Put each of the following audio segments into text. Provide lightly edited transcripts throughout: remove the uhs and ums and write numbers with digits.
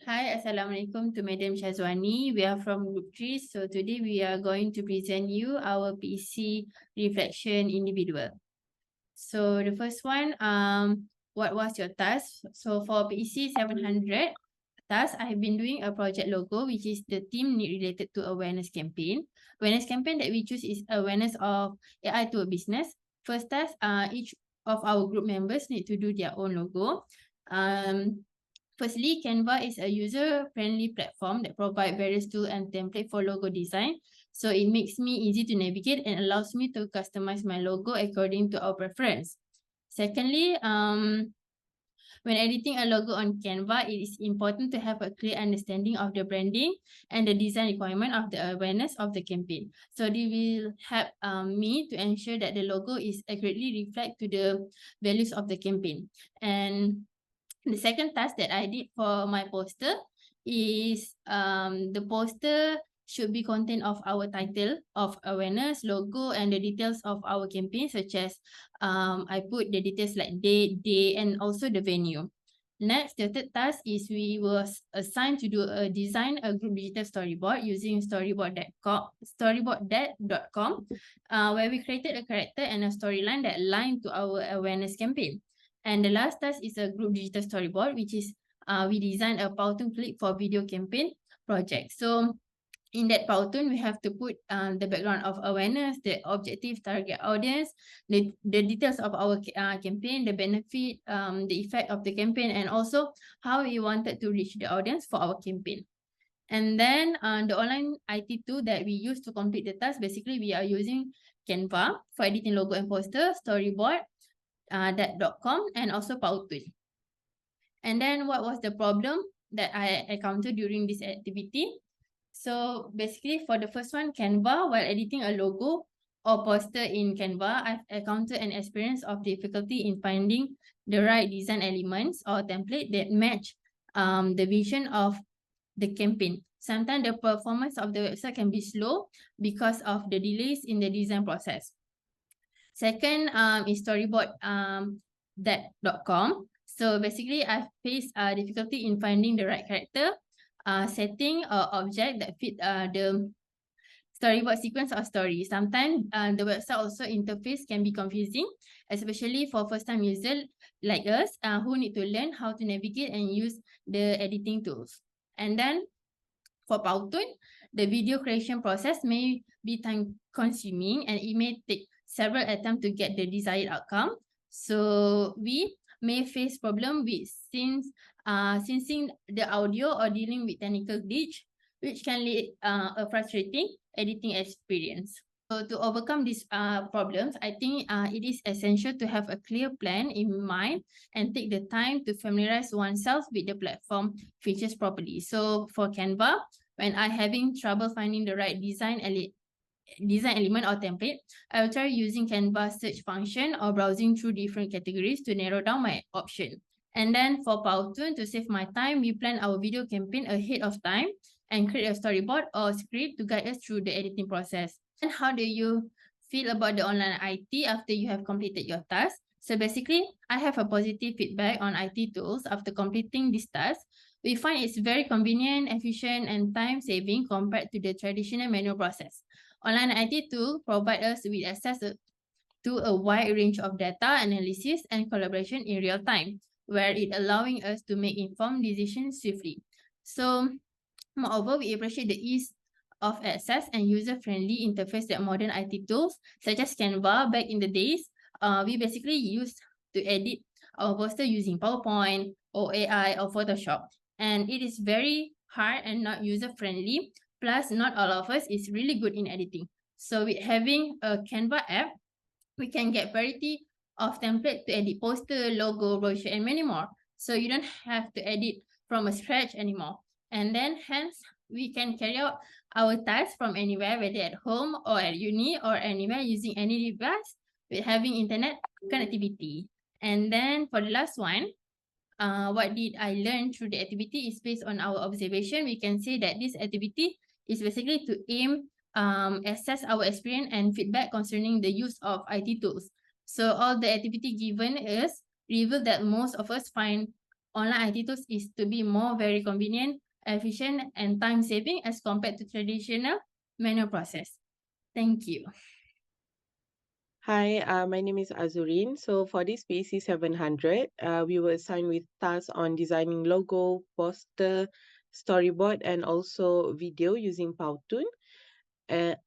Hi, Assalamualaikum to Madam Shazwani. We are from Group 3. So today we are going to present you our PEC reflection individual. So the first one, what was your task? So for PEC700 task, I have been doing a project logo, which is the theme related to awareness campaign. Awareness campaign that we choose is awareness of AI to a business. First task, each of our group members need to do their own logo. Firstly, Canva is a user-friendly platform that provides various tools and templates for logo design. So it makes me easy to navigate and allows me to customize my logo according to our preference. Secondly, when editing a logo on Canva, it is important to have a clear understanding of the branding and the design requirement of the awareness of the campaign. So they will help me to ensure that the logo is accurately reflect to the values of the campaign. And the second task that I did for my poster is the poster should be content of our title of awareness, logo, and the details of our campaign, such as I put the details like date, day, and also the venue. Next, the third task is we was assigned to design a group digital storyboard using storyboard.com, where we created a character and a storyline that align to our awareness campaign. And the last task is a group digital storyboard, which is we designed a Powtoon clip for video campaign project. So in that Powtoon, we have to put the background of awareness, the objective target audience, the details of our campaign, the benefit, the effect of the campaign, and also how we wanted to reach the audience for our campaign. And then the online IT tool that we use to complete the task, basically we are using Canva for editing logo and poster, storyboard, that.com, and also Powtoon. And then what was the problem that I encountered during this activity? So basically for the first one, Canva, while editing a logo or poster in Canva, I've encountered an experience of difficulty in finding the right design elements or template that match the vision of the campaign. Sometimes the performance of the website can be slow because of the delays in the design process. Second is storyboard.com. So basically, I've faced difficulty in finding the right character, setting or object that fit the storyboard sequence or story. Sometimes the website also interface can be confusing, especially for first-time users like us who need to learn how to navigate and use the editing tools. And then for Powtoon, the video creation process may be time-consuming and it may take several attempts to get the desired outcome. So we may face problem with syncing the audio or dealing with technical glitch, which can lead a frustrating editing experience. So to overcome these problems, I think it is essential to have a clear plan in mind and take the time to familiarize oneself with the platform features properly. So for Canva, when I'm having trouble finding the right design element or template, I will try using Canva search function or browsing through different categories to narrow down my option. And then for Powtoon, to save my time, we plan our video campaign ahead of time and create a storyboard or script to guide us through the editing process. And how do you feel about the online IT after you have completed your task? So basically, I have a positive feedback on IT tools after completing this task. We find it's very convenient, efficient, and time-saving compared to the traditional manual process. Online IT tool provide us with access to a wide range of data analysis and collaboration in real time, where it allowing us to make informed decisions swiftly. So, moreover, we appreciate the ease of access and user-friendly interface that modern IT tools, such as Canva, back in the days, we basically used to edit our poster using PowerPoint or AI or Photoshop. And it is very hard and not user-friendly. Plus, not all of us is really good in editing. So with having a Canva app, we can get variety of template to edit poster, logo, brochure, and many more. So you don't have to edit from a scratch anymore. And then hence, we can carry out our tasks from anywhere, whether at home or at uni or anywhere using any device with having internet connectivity. And then for the last one, what did I learn through the activity is based on our observation. We can say that this activity is basically to aim assess our experience and feedback concerning the use of IT tools. So all the activity given is revealed that most of us find online IT tools is to be very convenient, efficient, and time-saving as compared to traditional manual process. Thank you. Hi, my name is Azurin. So for this PEC700, we were assigned with tasks on designing logo, poster, storyboard, and also video using Powtoon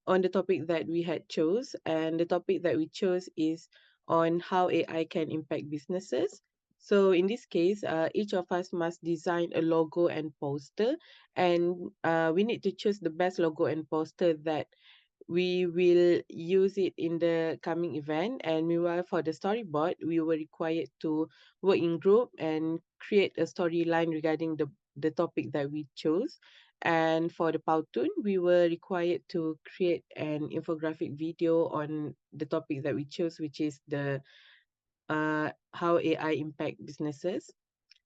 on the topic that we had chose. And the topic that we chose is on how AI can impact businesses. So in this case, each of us must design a logo and poster, and we need to choose the best logo and poster that we will use it in the coming event. And meanwhile, for the storyboard, we were required to work in group and create a storyline regarding the topic that we chose. And for the Powtoon, we were required to create an infographic video on the topic that we chose, which is the how AI impact businesses.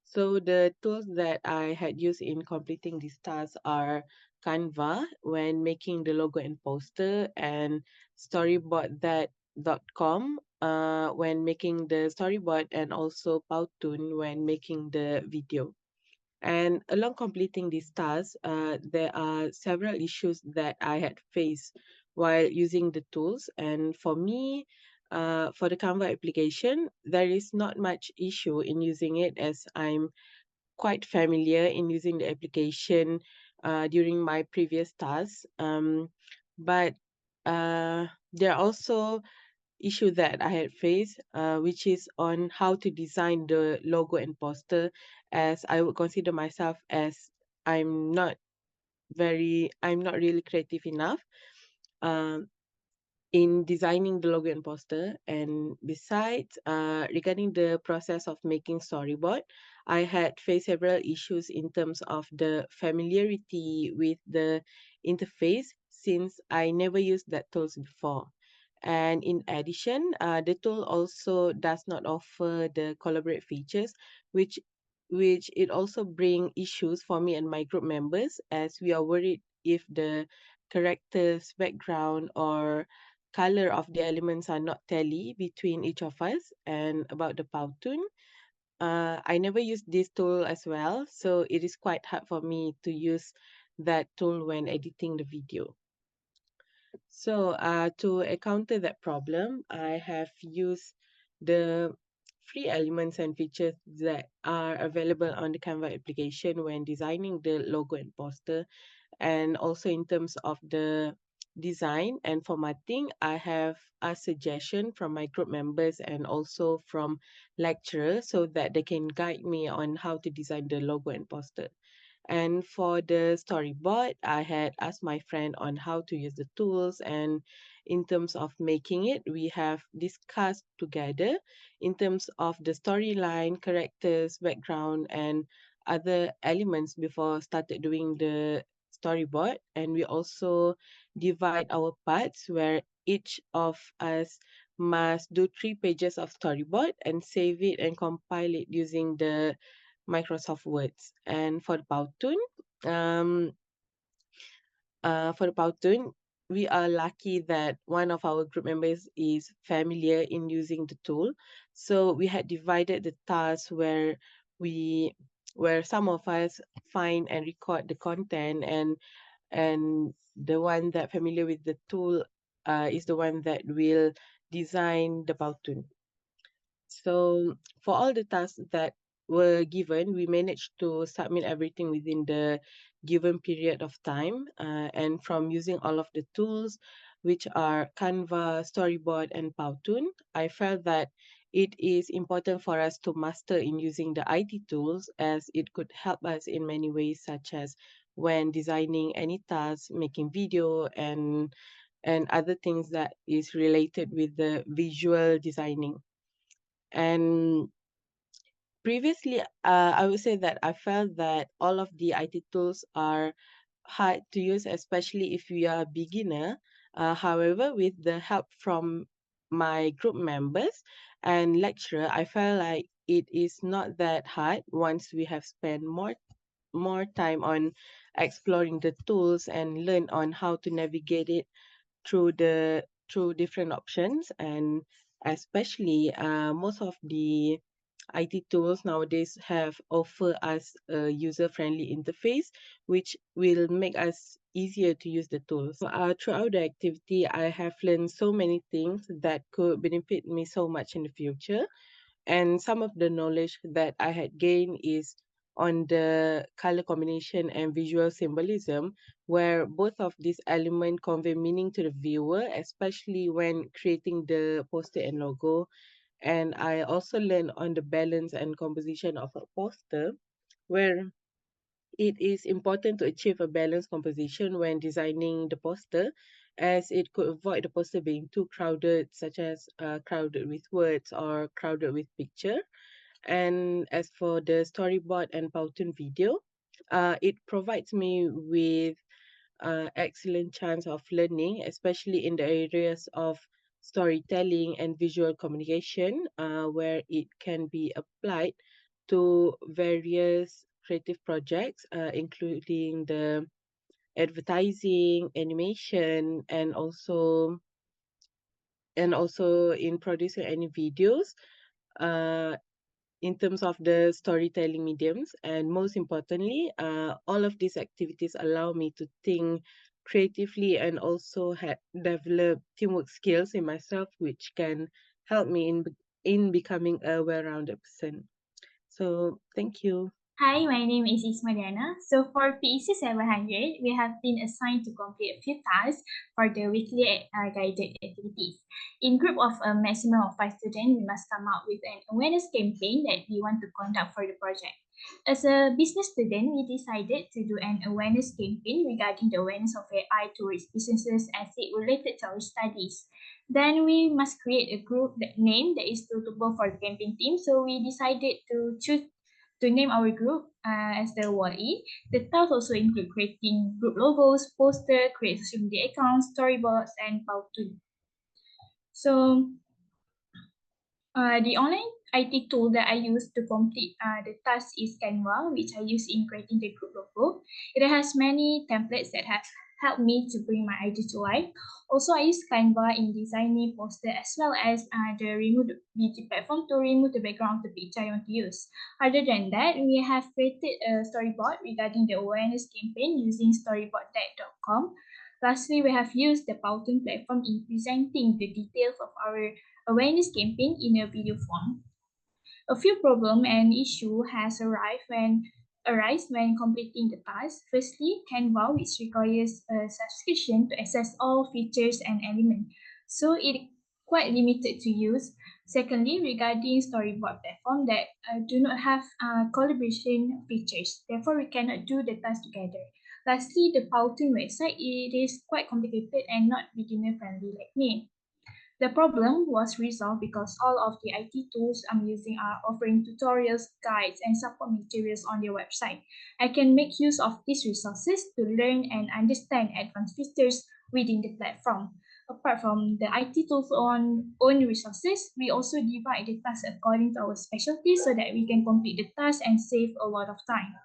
So the tools that I had used in completing these tasks are Canva when making the logo and poster, and storyboard.com when making the storyboard, and also Powtoon when making the video. And along completing these tasks, there are several issues that I had faced while using the tools. And for me, for the Canva application, there is not much issue in using it, as I'm quite familiar in using the application during my previous tasks. But there are also issue that I had faced, which is on how to design the logo and poster, as I would consider myself as I'm not I'm not really creative enough. Um, in designing the logo and poster. And besides, regarding the process of making storyboard, I had faced several issues in terms of the familiarity with the interface, since I never used that tools before. And in addition, the tool also does not offer the collaborate features, which it also bring issues for me and my group members, as we are worried if the characters background or color of the elements are not tally between each of us. And about the Powtoon, I never used this tool as well, so it is quite hard for me to use that tool when editing the video. So to encounter that problem, I have used the free elements and features that are available on the Canva application when designing the logo and poster. And also in terms of the design and formatting, I have a suggestion from my group members and also from lecturers, so that they can guide me on how to design the logo and poster. And for the storyboard, I had asked my friend on how to use the tools. And in terms of making it, we have discussed together in terms of the storyline, characters, background, and other elements before started doing the storyboard. And we also divide our parts, where each of us must do 3 pages of storyboard and save it and compile it using the Microsoft Words. And for the Powtoon, we are lucky that one of our group members is familiar in using the tool. So we had divided the tasks we where some of us find and record the content, and the one that familiar with the tool is the one that will design the Powtoon. So for all the tasks that were given, we managed to submit everything within the given period of time. And from using all of the tools, which are Canva, Storyboard, and Powtoon, I felt that it is important for us to master in using the IT tools, as it could help us in many ways, such as when designing any task, making video, and other things that is related with the visual designing. And previously, I would say that I felt that all of the IT tools are hard to use, especially if you are a beginner. However, with the help from my group members and lecturer, I felt like it is not that hard once we have spent more time on exploring the tools and learn on how to navigate it through different options. And especially most of the IT tools nowadays have offer us a user-friendly interface, which will make us easier to use the tools. Throughout the activity, I have learned so many things that could benefit me so much in the future. And some of the knowledge that I had gained is on the color combination and visual symbolism, where both of these elements convey meaning to the viewer, especially when creating the poster and logo. And I also learned on the balance and composition of a poster, where it is important to achieve a balanced composition when designing the poster, as it could avoid the poster being too crowded, such as crowded with words or crowded with picture. And as for the storyboard and Powtoon video, it provides me with excellent chance of learning, especially in the areas of storytelling and visual communication, where it can be applied to various creative projects, including the advertising, animation, and also in producing any videos. Uh, in terms of the storytelling mediums. And most importantly, all of these activities allow me to think creatively and also develop teamwork skills in myself, which can help me in becoming a well-rounded person. So thank you. Hi, my name is Ismariana. So for PEC700, we have been assigned to complete a few tasks for the weekly guided activities. In group of a maximum of 5 students, we must come up with an awareness campaign that we want to conduct for the project. As a business student, we decided to do an awareness campaign regarding the awareness of AI towards businesses as it related to our studies. Then we must create a group name that is suitable for the campaign team. So we decided to choose to name our group as the WALI. The tasks also include creating group logos, poster, create social media accounts, storyboards, and Powtoon. So the online IT tool that I use to complete the task is Canva, which I use in creating the group logo. It has many templates that have helped me to bring my idea to life. Also, I use Canva in designing poster as well as the remove beauty platform to remove the background of the picture I want to use. Other than that, we have created a storyboard regarding the awareness campaign using storyboarddeck.com. Lastly, we have used the Powtoon platform in presenting the details of our awareness campaign in a video form. A few problem and issue has arise when completing the task. Firstly, Canva, which requires a subscription to access all features and elements, so it quite limited to use. Secondly, regarding storyboard platform that do not have collaboration features, therefore we cannot do the task together. Lastly, the Powtoon website, it is quite complicated and not beginner friendly like me. The problem was resolved because all of the IT tools I'm using are offering tutorials, guides, and support materials on their website. I can make use of these resources to learn and understand advanced features within the platform. Apart from the IT tools on own resources, we also divide the tasks according to our specialty so that we can complete the task and save a lot of time.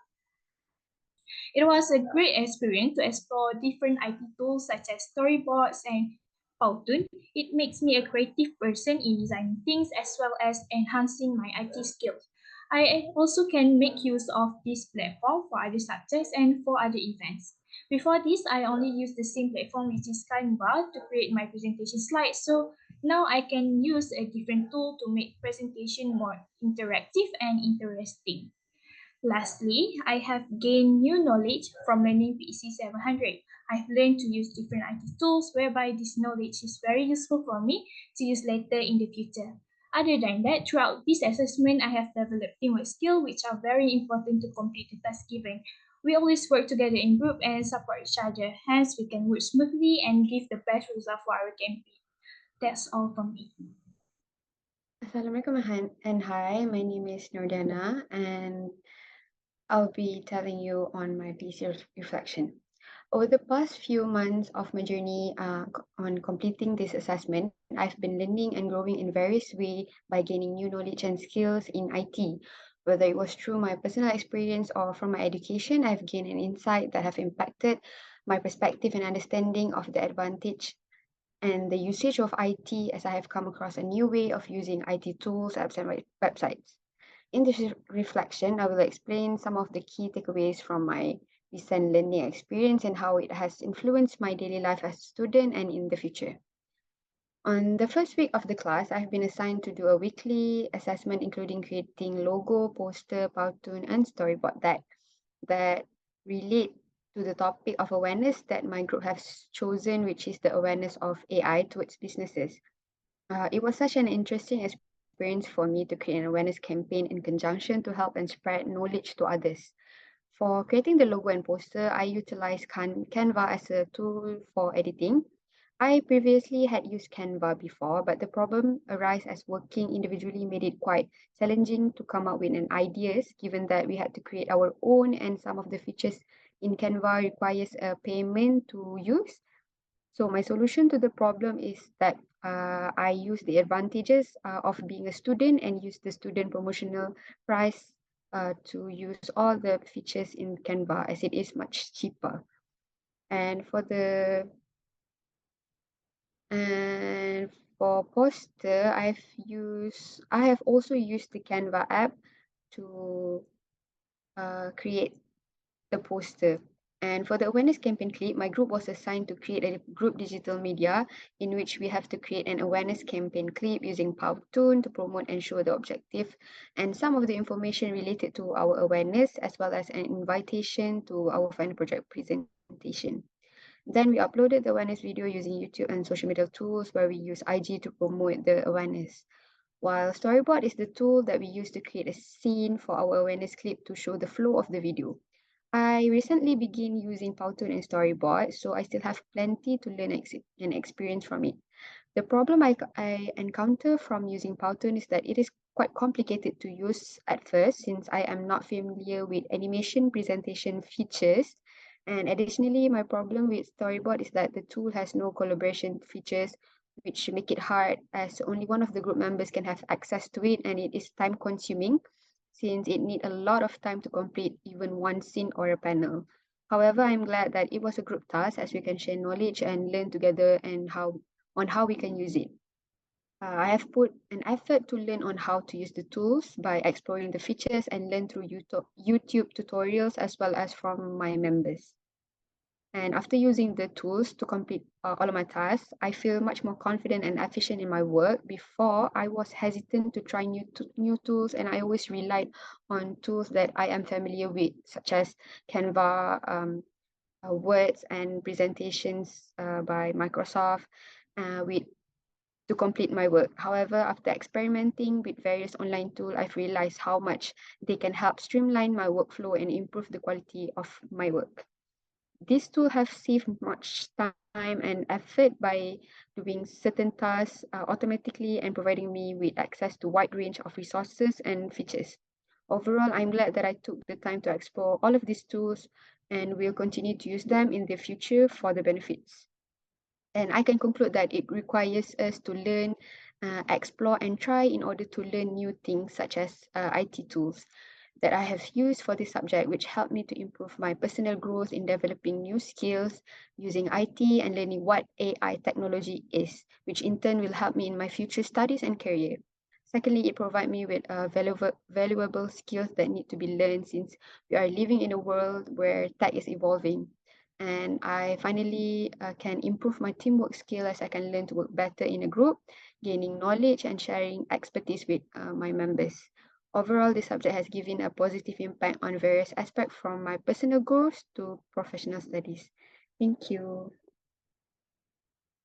It was a great experience to explore different IT tools such as storyboards and Powtoon. It makes me a creative person in designing things as well as enhancing my IT skills. I also can make use of this platform for other subjects and for other events. Before this, I only used the same platform which is Canva to create my presentation slides. So now I can use a different tool to make presentation more interactive and interesting. Lastly, I have gained new knowledge from learning PEC700. I've learned to use different IT tools whereby this knowledge is very useful for me to use later in the future. Other than that, throughout this assessment, I have developed teamwork skills which are very important to complete the task given. We always work together in group and support each other, hence we can work smoothly and give the best result for our campaign. That's all from me. Assalamualaikum and hi, my name is Nordana and I'll be telling you on my PC's reflection. Over the past few months of my journey on completing this assessment, I've been learning and growing in various ways by gaining new knowledge and skills in IT. Whether it was through my personal experience or from my education, I've gained an insight that have impacted my perspective and understanding of the advantage and the usage of IT as I have come across a new way of using IT tools, apps, and websites. In this reflection, I will explain some of the key takeaways from my recent learning experience and how it has influenced my daily life as a student and in the future. On the first week of the class, I've been assigned to do a weekly assessment, including creating logo, poster, cartoon, and storyboard that relate to the topic of awareness that my group has chosen, which is the awareness of AI towards businesses. It was such an interesting experience for me to create an awareness campaign in conjunction to help and spread knowledge to others. For creating the logo and poster, I utilized Canva as a tool for editing. I previously had used Canva before, but the problem arose as working individually made it quite challenging to come up with an ideas, given that we had to create our own and some of the features in Canva requires a payment to use. So my solution to the problem is that I use the advantages of being a student and use the student promotional price to use all the features in Canva as it is much cheaper. And for the and for poster, I have also used the Canva app to create the poster. And for the awareness campaign clip, my group was assigned to create a group digital media in which we have to create an awareness campaign clip using Powtoon to promote and show the objective and some of the information related to our awareness, as well as an invitation to our final project presentation. Then we uploaded the awareness video using YouTube and social media tools where we use IG to promote the awareness. While storyboard is the tool that we use to create a scene for our awareness clip to show the flow of the video. I recently began using Powtoon and Storyboard, so I still have plenty to learn and experience from it. The problem I encounter from using Powtoon is that it is quite complicated to use at first since I am not familiar with animation presentation features. And additionally, my problem with Storyboard is that the tool has no collaboration features, which make it hard as only one of the group members can have access to it, and it is time consuming since it needs a lot of time to complete even one scene or a panel. However, I'm glad that it was a group task as we can share knowledge and learn together and how we can use it. I have put an effort to learn on how to use the tools by exploring the features and learn through YouTube tutorials as well as from my members. And after using the tools to complete all of my tasks, I feel much more confident and efficient in my work. Before, I was hesitant to try new tools, and I always relied on tools that I am familiar with, such as Canva, Words, and presentations by Microsoft, with to complete my work. However, after experimenting with various online tools, I've realized how much they can help streamline my workflow and improve the quality of my work. These tools have saved much time and effort by doing certain tasks automatically and providing me with access to wide range of resources and features. Overall, I'm glad that I took the time to explore all of these tools and will continue to use them in the future for the benefits. And I can conclude that it requires us to learn, explore, and try in order to learn new things such as IT tools that I have used for this subject, which helped me to improve my personal growth in developing new skills using IT and learning what AI technology is, which in turn will help me in my future studies and career. Secondly, it provides me with valuable skills that need to be learned since we are living in a world where tech is evolving. And I finally can improve my teamwork skill as I can learn to work better in a group, gaining knowledge and sharing expertise with my members. Overall, this subject has given a positive impact on various aspects from my personal goals to professional studies. Thank you.